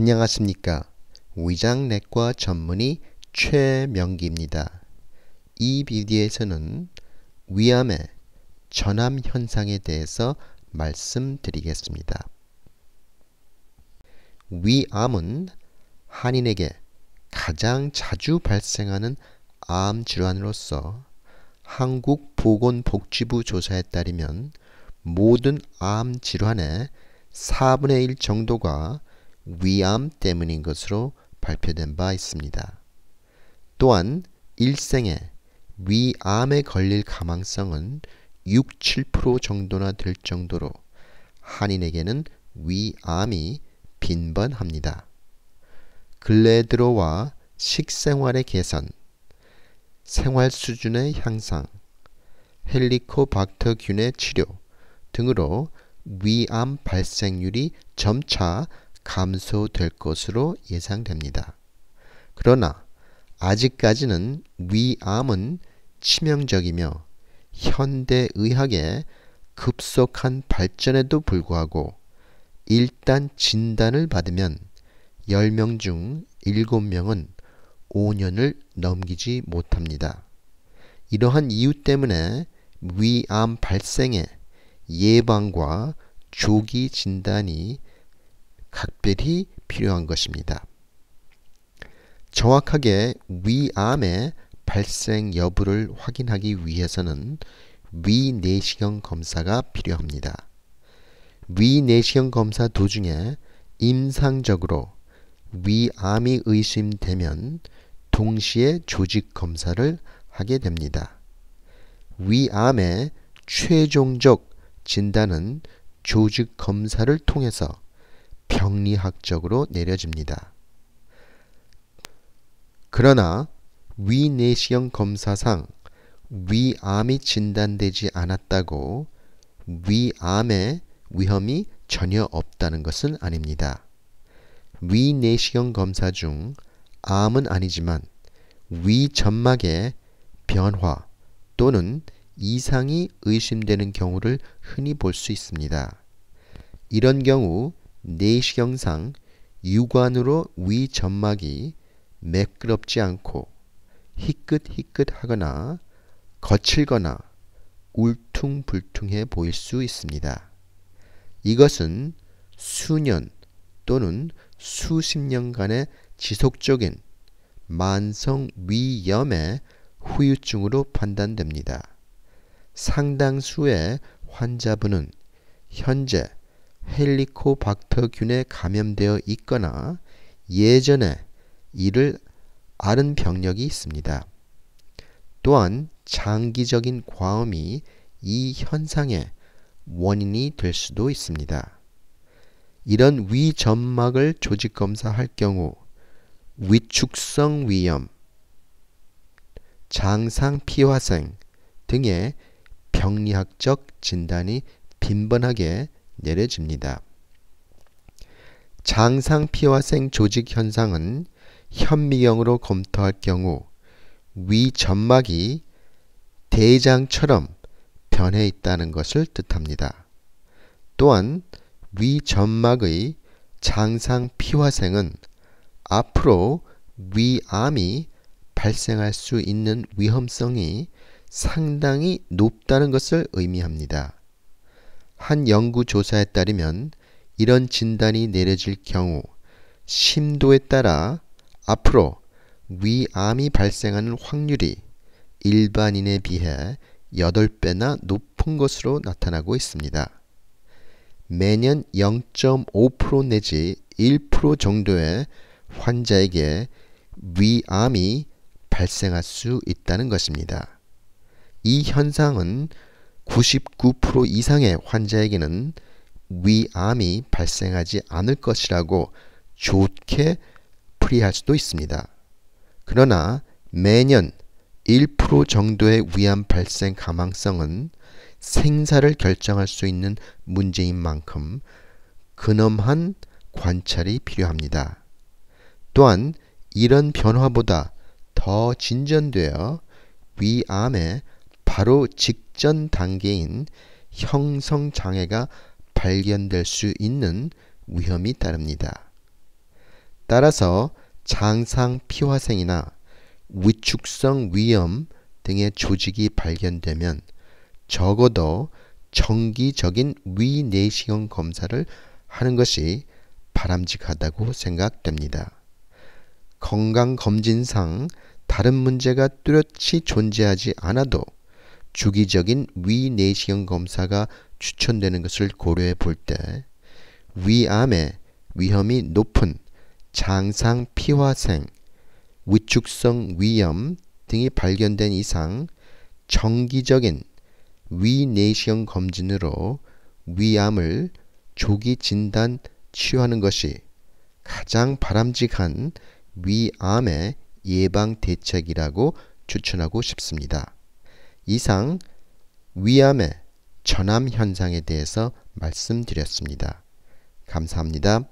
안녕하십니까. 위장내과 전문의 최명기입니다. 이 비디오에서는 위암의 전암 현상에 대해서 말씀드리겠습니다. 위암은 한인에게 가장 자주 발생하는 암 질환으로서 한국보건복지부 조사에 따르면 모든 암 질환의 4분의 1 정도가 위암 때문인 것으로 발표된 바 있습니다. 또한 일생에 위암에 걸릴 가망성은 6~7% 정도나 될 정도로 한인에게는 위암이 빈번합니다. 근래에 들어와 식생활의 개선, 생활 수준의 향상, 헬리코박터균의 치료 등으로 위암 발생률이 점차 감소될 것으로 예상됩니다. 그러나 아직까지는 위암은 치명적이며 현대의학의 급속한 발전에도 불구하고 일단 진단을 받으면 10명 중 7명은 5년을 넘기지 못합니다. 이러한 이유 때문에 위암 발생의 예방과 조기 진단이 각별히 필요한 것입니다. 정확하게 위암의 발생 여부를 확인하기 위해서는 위내시경 검사가 필요합니다. 위내시경 검사 도중에 임상적으로 위암이 의심되면 동시에 조직 검사를 하게 됩니다. 위암의 최종적 진단은 조직 검사를 통해서 병리학적으로 내려집니다. 그러나 위내시경 검사상 위암이 진단되지 않았다고 위암의 위험이 전혀 없다는 것은 아닙니다. 위내시경 검사 중 암은 아니지만 위점막의 변화 또는 이상이 의심되는 경우를 흔히 볼 수 있습니다. 이런 경우 내시경상 유관으로 위점막이 매끄럽지 않고 희끗희끗하거나 거칠거나 울퉁불퉁해 보일 수 있습니다. 이것은 수년 또는 수십 년간의 지속적인 만성 위염의 후유증으로 판단됩니다. 상당수의 환자분은 현재 헬리코박터균에 감염되어 있거나 예전에 이를 앓은 병력이 있습니다. 또한 장기적인 과음이 이 현상의 원인이 될 수도 있습니다. 이런 위점막을 조직검사할 경우 위축성 위염, 장상피화생 등의 병리학적 진단이 빈번하게 내려집니다. 장상피화생 조직 현상은 현미경으로 검토할 경우 위점막이 대장처럼 변해 있다는 것을 뜻합니다. 또한 위점막의 장상피화생은 앞으로 위암이 발생할 수 있는 위험성이 상당히 높다는 것을 의미합니다. 한 연구조사에 따르면 이런 진단이 내려질 경우 심도에 따라 앞으로 위암이 발생하는 확률이 일반인에 비해 8배나 높은 것으로 나타나고 있습니다. 매년 0.5% 내지 1% 정도의 환자에게 위암이 발생할 수 있다는 것입니다. 이 현상은 99% 이상의 환자에게는 위암이 발생하지 않을 것이라고 좋게 풀이할 수도 있습니다. 그러나 매년 1% 정도의 위암 발생 가망성은 생사를 결정할 수 있는 문제인 만큼 근엄한 관찰이 필요합니다. 또한 이런 변화보다 더 진전되어 위암의 바로 직전 단계인 형성장애가 발견될 수 있는 위험이 따릅니다. 따라서 장상 피화생이나 위축성 위염 등의 조직이 발견되면 적어도 정기적인 위내시경 검사를 하는 것이 바람직하다고 생각됩니다. 건강검진상 다른 문제가 뚜렷이 존재하지 않아도 주기적인 위내시경 검사가 추천되는 것을 고려해 볼 때 위암의 위험이 높은 장상 피화생, 위축성 위염 등이 발견된 이상 정기적인 위내시경 검진으로 위암을 조기 진단 치료하는 것이 가장 바람직한 위암의 예방 대책이라고 추천하고 싶습니다. 이상 위암의 전암 현상에 대해서 말씀드렸습니다. 감사합니다.